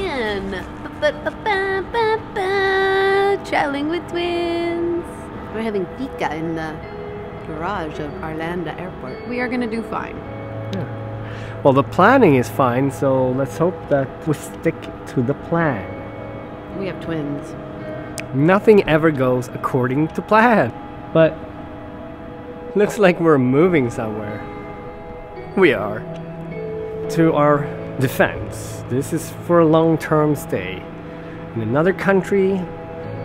again. Traveling with twins. We're having fika in the garage of Arlanda Airport. We are gonna do fine. Yeah. Well, the planning is fine, so let's hope that we stick to the plan. We have twins. Nothing ever goes according to plan, but looks like we're moving somewhere. We are. To our defense, this is for a long-term stay in another country,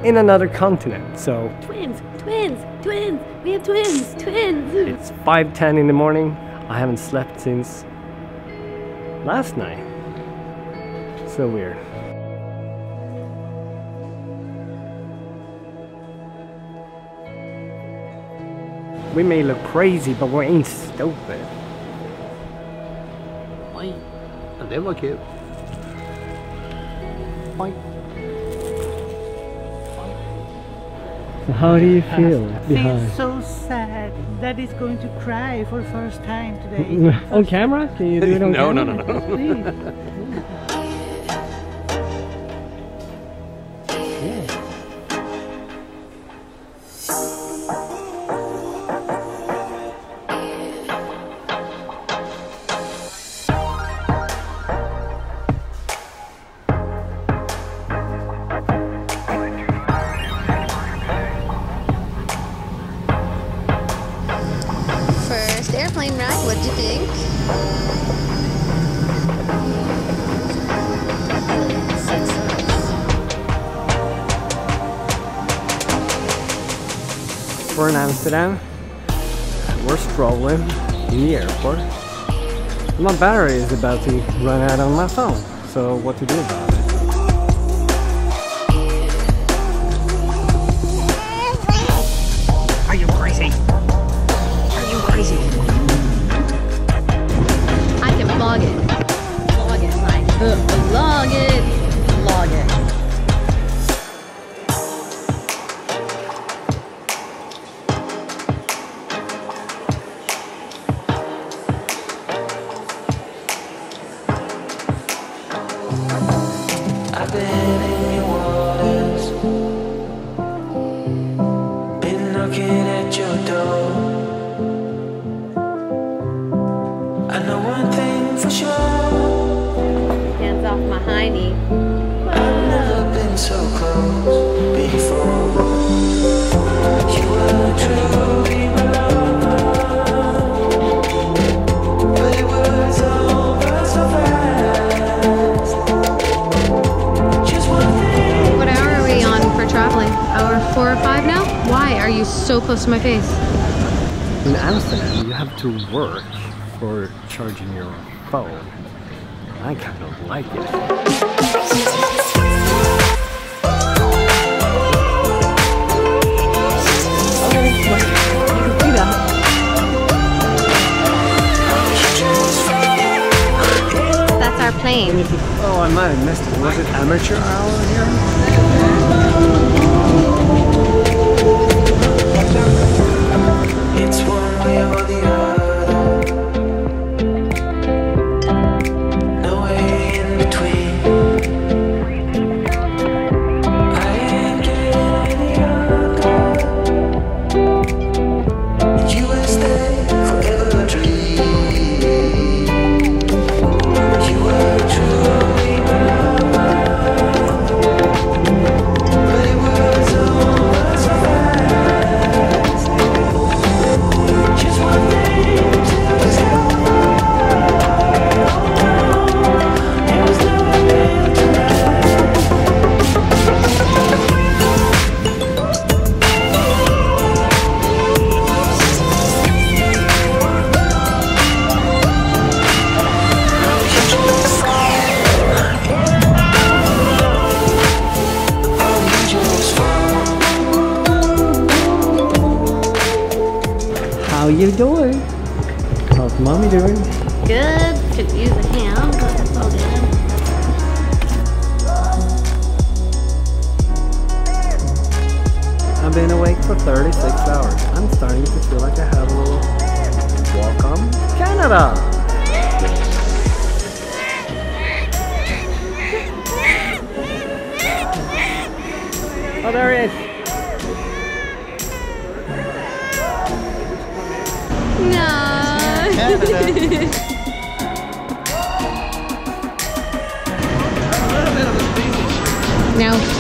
in another continent, so... Twins! Twins! Twins! We have twins! Twins! It's 5:10 in the morning. I haven't slept since last night. So weird. We may look crazy, but we ain't stupid. Oj, det var kul. Oj. So how do you feel I behind? feel so sad. Daddy's going to cry for the first time today. On camera? Can you do it on camera? No. Please. First airplane ride, what'd you think? We're in Amsterdam. We're strolling in the airport. My battery is about to run out on my phone, so what to do about it? Are you crazy? Are you crazy? I can vlog it. Vlog it, like, vlog it. Vlog it. I've been in your waters, been knocking at your door. I know one thing for sure, Hands off my hiney. I've never been so close before. You were truly my lover, but it was over so fast. Just one thing. What hour are we on for traveling? Hour 4 or 5 now? Why are you so close to my face? In Amsterdam, you have to work for charging your phone. I kind of like it. That's our plane. Oh, I might have missed it. Was it amateur hour here? It's one way or the other, no way in between. I ain't getting any younger. You will stay forever a dream. You were truly my lover, but it was over so fast. Just one thing to tell. It was never meant to last. How you doing? How's mommy doing? Good. Could use a ham, but that's all good. I've been awake for 36 hours. I'm starting to feel like I have a little welcome Canada. Oh, there he is. No. A little bit of a species. Now